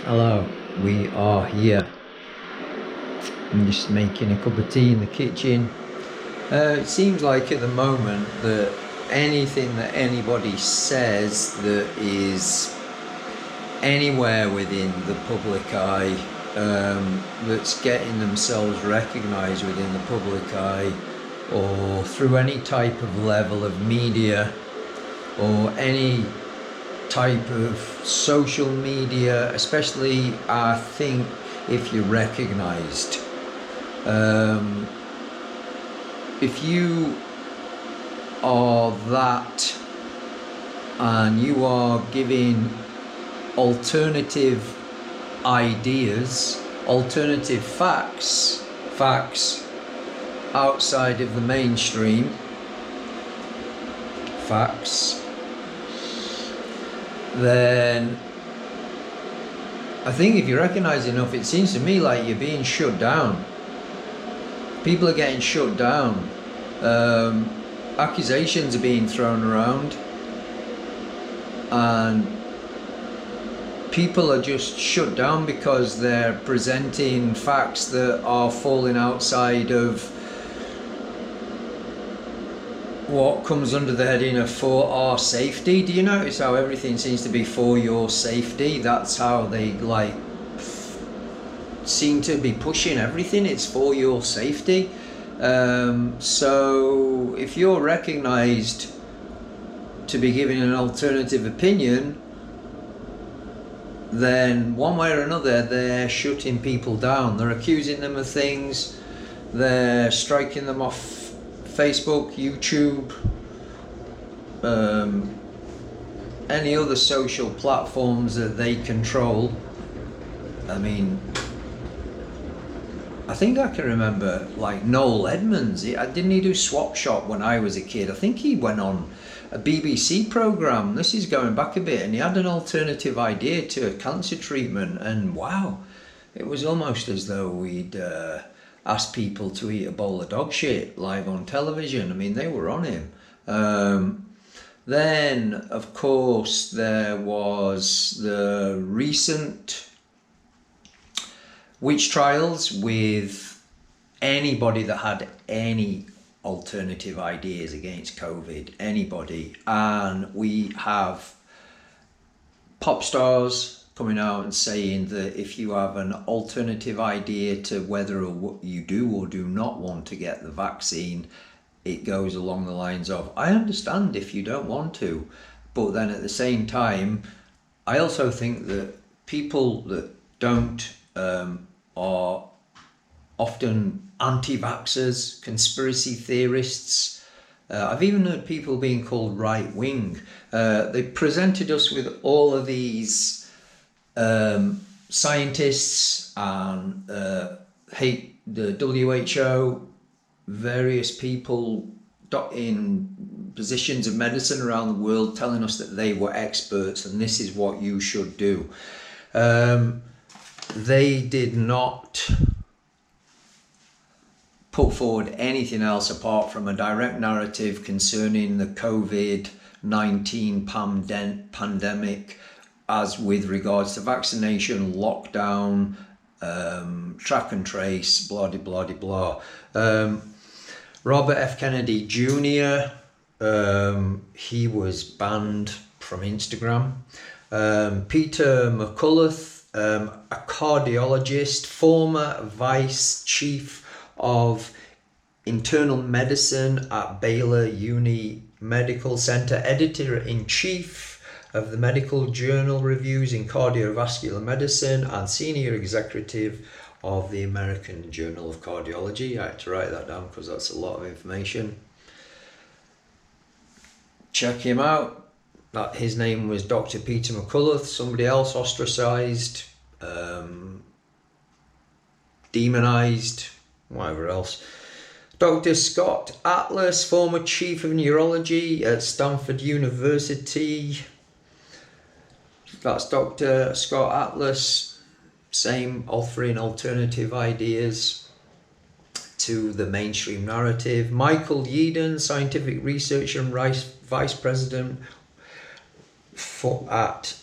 Hello, we are here. I'm just making a cup of tea in the kitchen. It seems like at the moment that anything that anybody says that is anywhere within the public eye, that's getting themselves recognised within the public eye, or through any type of level of media, or any type of social media, especially I think if you're recognized. If you are that and you are giving alternative ideas, alternative facts outside of the mainstream facts, then I think if you recognise enough, it seems to me like you're being shut down. People are getting shut down. Accusations are being thrown around, and people are just shut down because they're presenting facts that are falling outside of what comes under the heading of for our safety. Do you notice how everything seems to be for your safety? That's how they seem to be pushing everything. It's for your safety. So if you're recognized to be giving an alternative opinion, then one way or another they're shutting people down. They're accusing them of things. They're striking them off Facebook, YouTube, any other social platforms that they control. I mean, I think I can remember like Noel Edmonds. Didn't he do Swap Shop when I was a kid? I think he went on a BBC programme. This is going back a bit, and he had an alternative idea to cancer treatment, and wow, it was almost as though we'd asked people to eat a bowl of dog shit live on television. I mean, they were on him. Then, of course, there was the recent witch trials with anybody that had any alternative ideas against COVID, anybody. And we have pop stars coming out and saying that if you have an alternative idea to whether you do or do not want to get the vaccine, it goes along the lines of, I understand if you don't want to, but then at the same time, I also think that people that don't are often anti-vaxxers, conspiracy theorists. I've even heard people being called right-wing. They presented us with all of these scientists and hate the WHO, various people in positions of medicine around the world telling us that they were experts and this is what you should do. They did not put forward anything else apart from a direct narrative concerning the COVID-19 pandemic, as with regards to vaccination, lockdown, track and trace, blah, blah, blah, blah. Robert F. Kennedy Jr., he was banned from Instagram. Peter McCullough, a cardiologist, former vice chief of internal medicine at Baylor Uni Medical Center, editor-in-chief of the Medical Journal Reviews in Cardiovascular Medicine, and senior executive of the American Journal of Cardiology. I had to write that down because that's a lot of information. Check him out. His name was Dr. Peter McCullough. Somebody else ostracized, demonized, whatever else. Dr. Scott Atlas, former chief of neurology at Stanford University. That's Dr. Scott Atlas, same, offering alternative ideas to the mainstream narrative. Michael Yeadon, scientific researcher and vice president at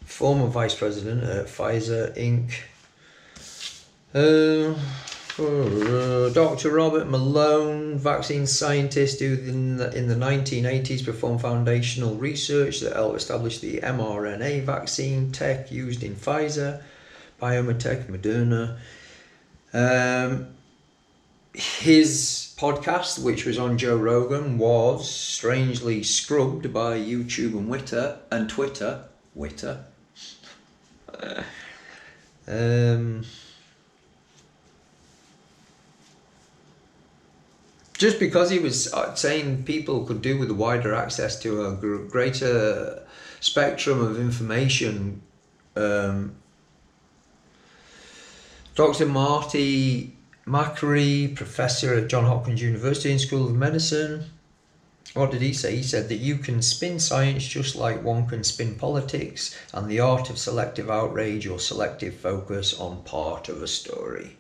former vice president at Pfizer Inc. Dr. Robert Malone, vaccine scientist who in the 1980s performed foundational research that helped establish the mRNA vaccine tech used in Pfizer, BioNTech, Moderna. His podcast, which was on Joe Rogan, was strangely scrubbed by YouTube and Twitter. Just because he was saying people could do with wider access to a greater spectrum of information. Dr. Marty Makary, professor at Johns Hopkins University in School of Medicine. What did he say? He said that you can spin science just like one can spin politics and the art of selective outrage or selective focus on part of a story.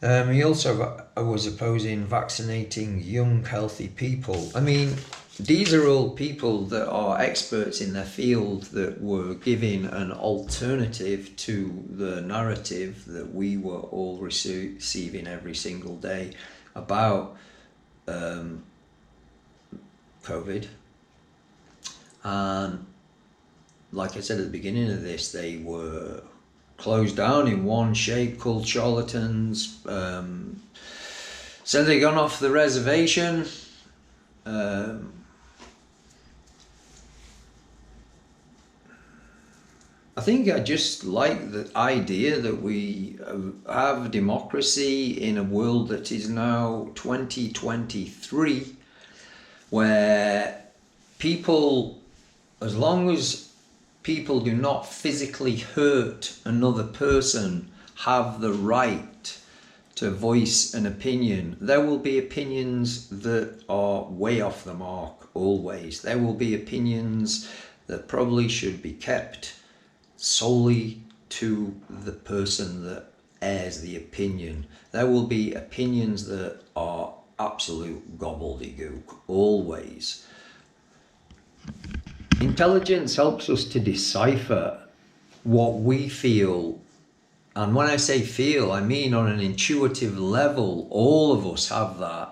He also was opposing vaccinating young, healthy people. I mean, these are all people that are experts in their field that were giving an alternative to the narrative that we were all receiving every single day about COVID. And like I said at the beginning of this, they were closed down in one shape, called charlatans. So they gone off the reservation. I think I just like the idea that we have democracy in a world that is now 2023, where people, as long as people do not physically hurt another person, have the right to voice an opinion. There will be opinions that are way off the mark, always. There will be opinions that probably should be kept solely to the person that airs the opinion. There will be opinions that are absolute gobbledygook, always. Intelligence helps us to decipher what we feel, and when I say feel, I mean on an intuitive level. All of us have that.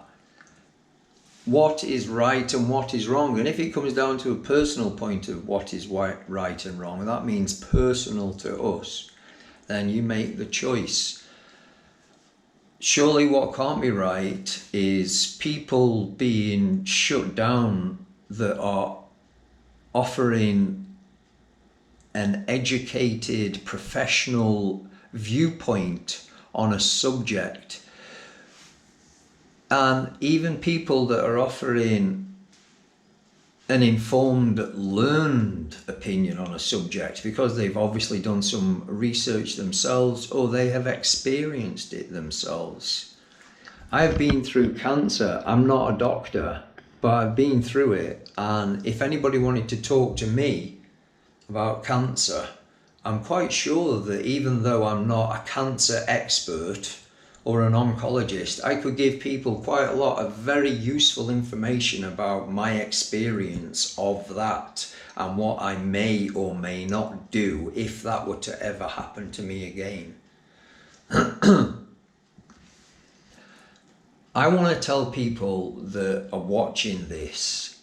What is right and what is wrong, and if it comes down to a personal point of what is right and wrong, that means personal to us, then you make the choice. Surely what can't be right is people being shut down that are offering an educated, professional viewpoint on a subject. And even people that are offering an informed, learned opinion on a subject because they've obviously done some research themselves or they have experienced it themselves. I've been through cancer. I'm not a doctor, but I've been through it. And if anybody wanted to talk to me about cancer, I'm quite sure that even though I'm not a cancer expert or an oncologist, I could give people quite a lot of very useful information about my experience of that and what I may or may not do if that were to ever happen to me again. I want to tell people that are watching this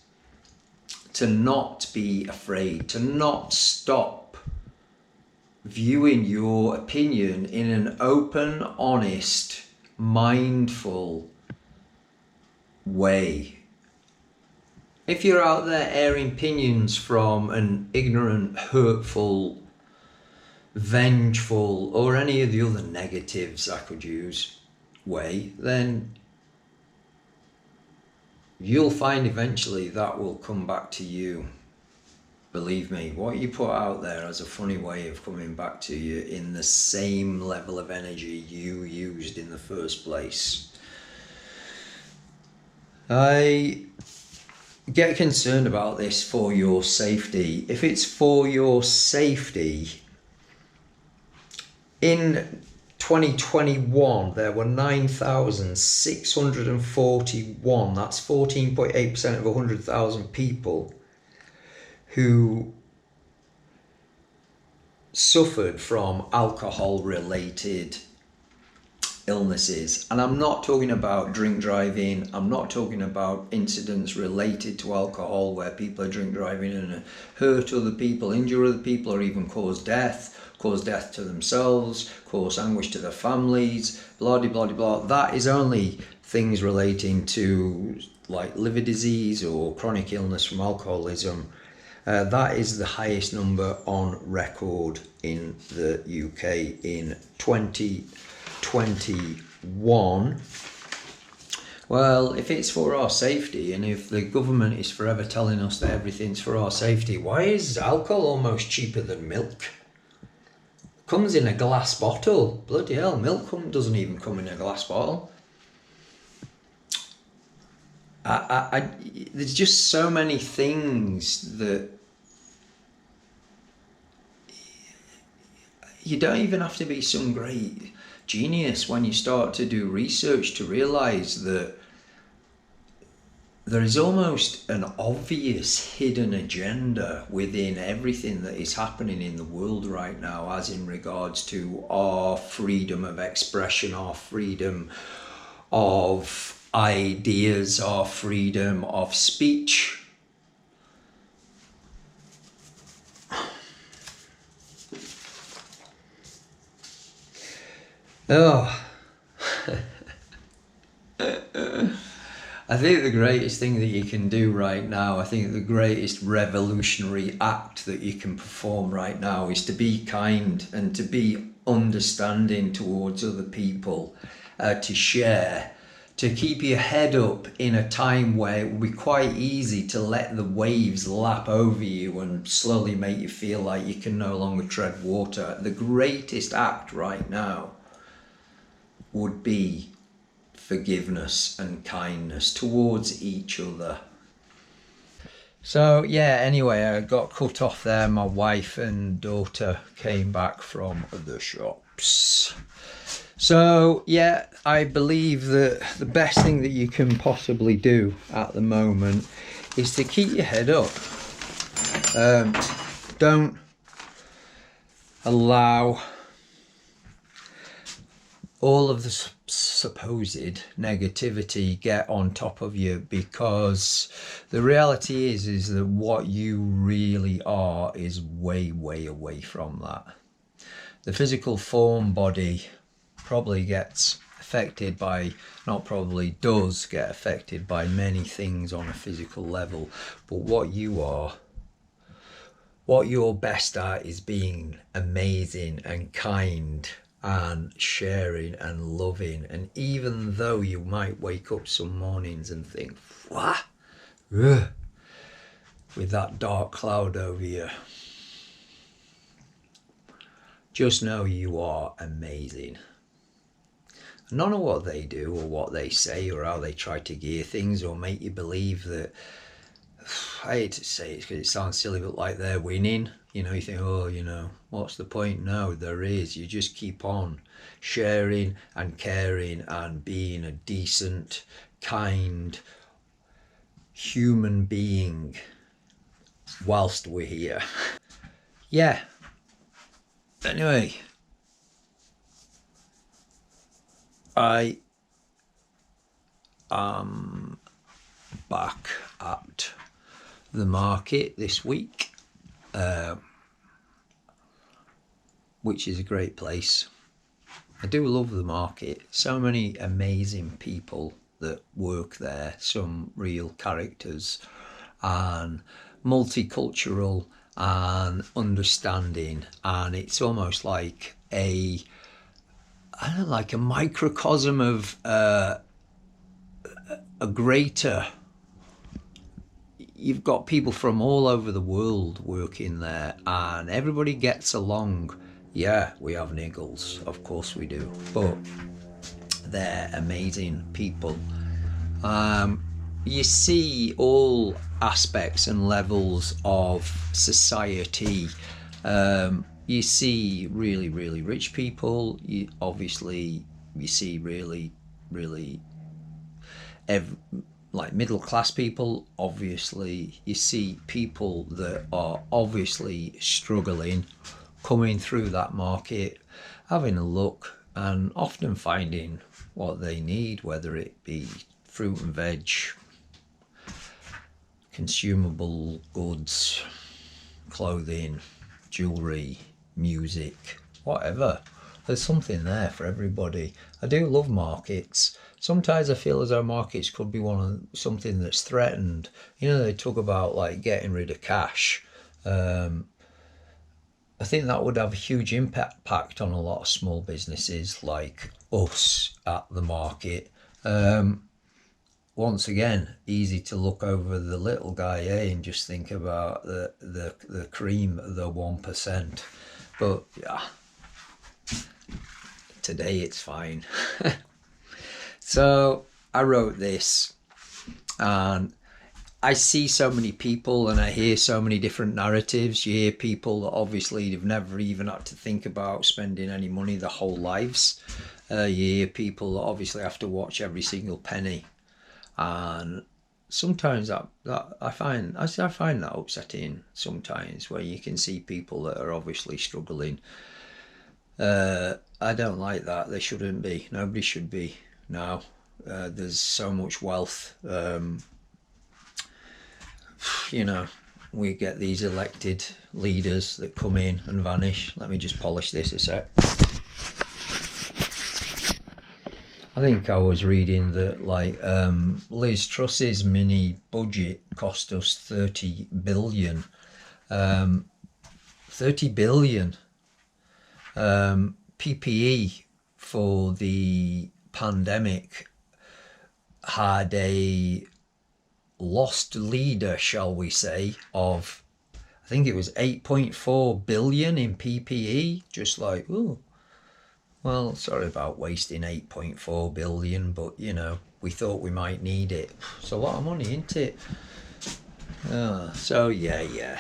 to not be afraid, to not stop viewing your opinion in an open, honest, mindful way. If you're out there airing opinions from an ignorant, hurtful, vengeful, or any of the other negatives I could use way, then you'll find eventually that will come back to you. Believe me, what you put out there has a funny way of coming back to you in the same level of energy you used in the first place. I get concerned about this for your safety. If it's for your safety, in 2021 there were 9,641, that's 14.8% of 100,000 people, who suffered from alcohol related illnesses. And I'm not talking about drink driving, I'm not talking about incidents related to alcohol where people are drink driving and hurt other people, injure other people, or even cause death to themselves, cause anguish to their families, blah blah blah blah. That is only things relating to like liver disease or chronic illness from alcoholism. That is the highest number on record in the UK in 2021. Well, if it's for our safety, and if the government is forever telling us that everything's for our safety, why is alcohol almost cheaper than milk? Comes in a glass bottle. Bloody hell, milk doesn't even come in a glass bottle. There's just so many things that you don't even have to be some great genius when you start to do research to realise that there is almost an obvious hidden agenda within everything that is happening in the world right now, as in regards to our freedom of expression, our freedom of ideas, our freedom of speech. Oh. I think the greatest thing that you can do right now, I think the greatest revolutionary act that you can perform right now is to be kind and to be understanding towards other people, to share, to keep your head up in a time where it will be quite easy to let the waves lap over you and slowly make you feel like you can no longer tread water. The greatest act right now would be forgiveness and kindness towards each other. So yeah, anyway, I got cut off there. My wife and daughter came back from the shops. So yeah, I believe that the best thing that you can possibly do at the moment is to keep your head up. Don't allow all of the supposed negativity get on top of you, because the reality is that what you really are is way away from that. The physical form body probably gets affected by, not probably, does get affected by many things on a physical level, but what you are, what you're best at is being amazing and kind and sharing and loving. And even though you might wake up some mornings and think, what? Ugh, with that dark cloud over you, just know you are amazing. None of what they do or what they say or how they try to gear things or make you believe that, I hate to say it because it sounds silly, but like they're winning. You know, you think, oh, you know, what's the point? No, there is. You just keep on sharing and caring and being a decent, kind human being whilst we're here. Yeah. Anyway, I am back at the market this week, which is a great place. I do love the market. So many amazing people that work there, some real characters, and multicultural and understanding, and it's almost like a microcosm of a greater. You've got people from all over the world working there, and everybody gets along. Yeah, we have niggles, of course we do, but they're amazing people. You see all aspects and levels of society. You see really rich people. You see really like middle class people. Obviously, you see people that are obviously struggling coming through that market, having a look, and often finding what they need, whether it be fruit and veg, consumable goods, clothing, jewellery, music, whatever. There's something there for everybody. I do love markets. Sometimes I feel as though markets could be something that's threatened. You know, they talk about like getting rid of cash. I think that would have a huge impact on a lot of small businesses like us at the market. Once again, easy to look over the little guy, and just think about the cream of the 1%. But yeah, today it's fine. So I wrote this, and I see so many people and I hear so many different narratives. You hear people that obviously have never even had to think about spending any money their whole lives. You hear people that obviously have to watch every single penny. And sometimes that I find that upsetting sometimes, where you can see people that are obviously struggling. I don't like that. They shouldn't be. Nobody should be now. There's so much wealth. You know, we get these elected leaders that come in and vanish. Let me just polish this a sec. I think I was reading that Liz Truss's mini budget cost us 30 billion. 30 billion. PPE for the pandemic had a lost leader, shall we say, of I think it was 8.4 billion in PPE. Just like, oh, well, sorry about wasting 8.4 billion, but you know, we thought we might need it. It's a lot of money, isn't it? So yeah.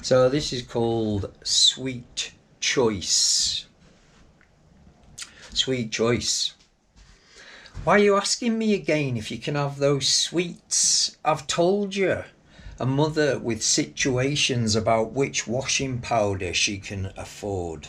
So this is called Sweet Choice. Sweet Choice. Why are you asking me again if you can have those sweets? I've told you. A mother with situations about which washing powder she can afford.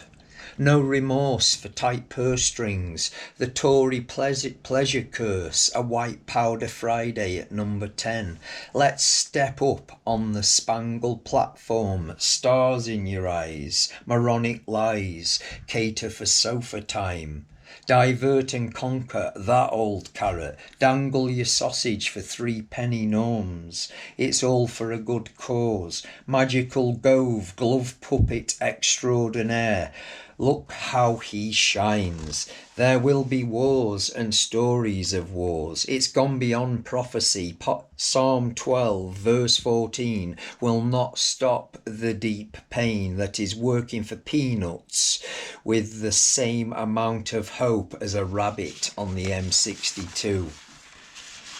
No remorse for tight purse strings, the Tory pleasure curse, a white powder Friday at number 10. Let's step up on the spangled platform, stars in your eyes, moronic lies, cater for sofa time. Divert and conquer that old carrot, dangle your sausage for 3-penny norms. It's all for a good cause, magical Gove, glove puppet extraordinaire. Look how he shines. There will be wars and stories of wars. It's gone beyond prophecy. Psalm 12 verse 14 will not stop the deep pain that is working for peanuts with the same amount of hope as a rabbit on the M62.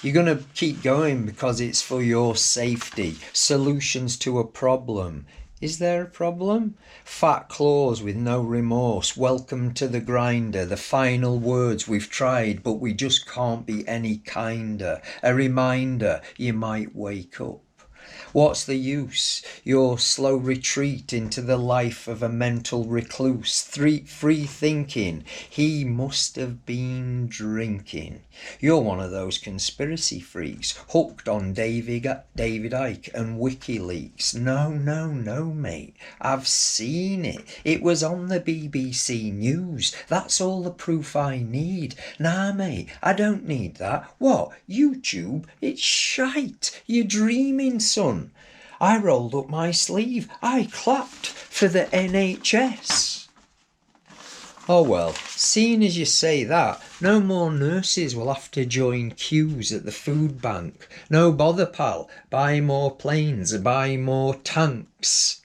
You're going to keep going because it's for your safety. Solutions to a problem. Is there a problem? Fat claws with no remorse. Welcome to the grinder. The final words we've tried, but we just can't be any kinder. A reminder you might wake up. What's the use? Your slow retreat into the life of a mental recluse. Free thinking. He must have been drinking. You're one of those conspiracy freaks hooked on David Icke and WikiLeaks. No, mate. I've seen it. It was on the BBC News. That's all the proof I need. Nah, mate, I don't need that. What? YouTube? It's shite. You're dreaming, son. I rolled up my sleeve. I clapped for the NHS. Oh well, seeing as you say that, no more nurses will have to join queues at the food bank. No bother, pal. Buy more planes, buy more tanks.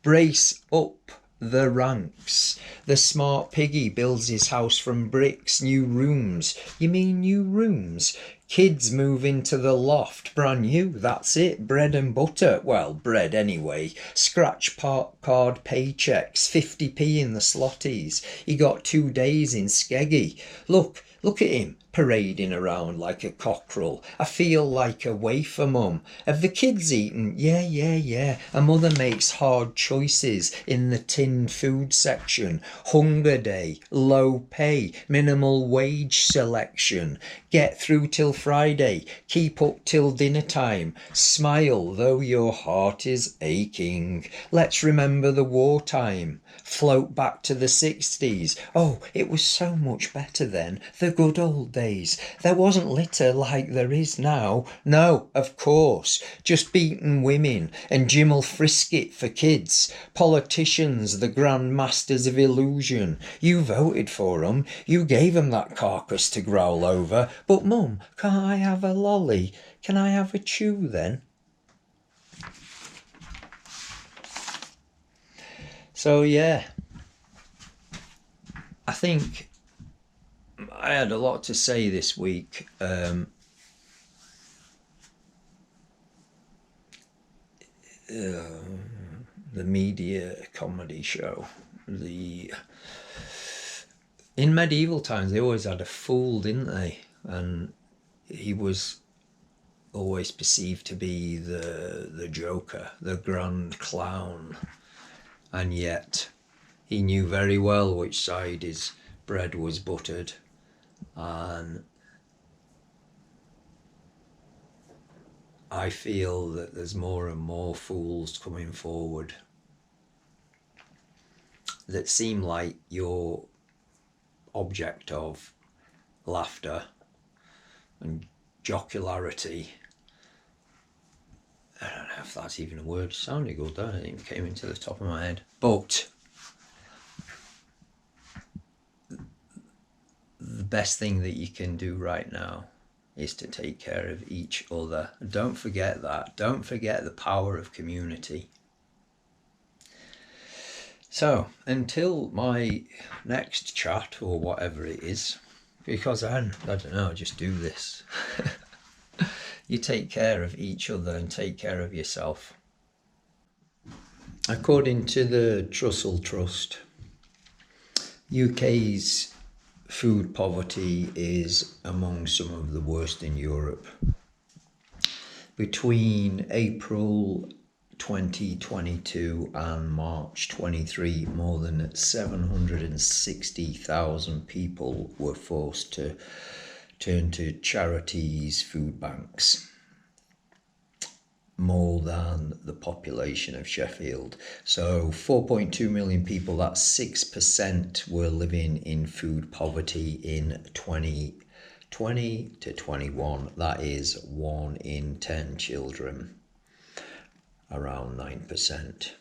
Brace up the ranks. The smart piggy builds his house from bricks. New rooms. You mean new rooms? Kids move into the loft, brand new, that's it, bread and butter, well, bread anyway, scratch card paychecks, 50p in the slotties, he got 2 days in Skeggy, look, Look at him parading around like a cockerel. I feel like a wafer, Mum. Have the kids eaten? Yeah, yeah, yeah. A mother makes hard choices in the tinned food section. Hunger day, low pay, minimal wage selection. Get through till Friday, keep up till dinner time. Smile though your heart is aching. Let's remember the wartime. Float back to the 60s. Oh, it was so much better then. The good old days. There wasn't litter like there is now. No, of course. Just beaten women and Jim'll frisk it for kids. Politicians, the grand masters of illusion. You voted for 'em. You gave 'em that carcass to growl over. But Mum, can't I have a lolly? Can I have a chew then? So yeah, I think I had a lot to say this week. The media comedy show. In medieval times, they always had a fool, didn't they? And he was always perceived to be the Joker, the grand clown. And yet he knew very well which side his bread was buttered. And I feel that there's more and more fools coming forward that seem like your object of laughter and jocularity. I don't know if that's even a word. It sounded good, though. It even came into the top of my head. But the best thing that you can do right now is to take care of each other. Don't forget that. Don't forget the power of community. So, until my next chat or whatever it is, because I don't know, I just do this. You take care of each other and take care of yourself. According to the Trussell Trust, UK's food poverty is among some of the worst in Europe. Between April 2022 and March 23, more than 760,000 people were forced to turn to charities' food banks, more than the population of Sheffield. So 4.2 million people, that's 6%, were living in food poverty in 2020 to 21. That is 1 in 10 children, around 9%.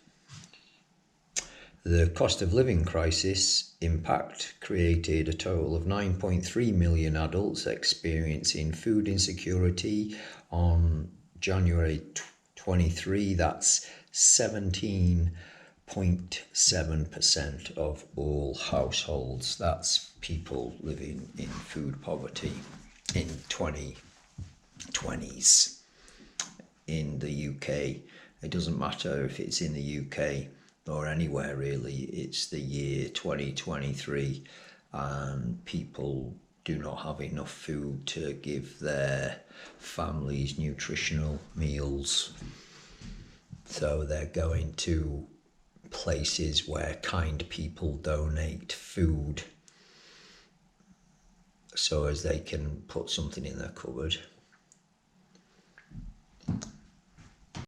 The cost of living crisis impact created a total of 9.3 million adults experiencing food insecurity on January 23. That's 17.7% of all households. That's people living in food poverty in 2020s in the UK. It doesn't matter if it's in the UK or anywhere really, it's the year 2023 and people do not have enough food to give their families nutritional meals. So they're going to places where kind people donate food so as they can put something in their cupboard.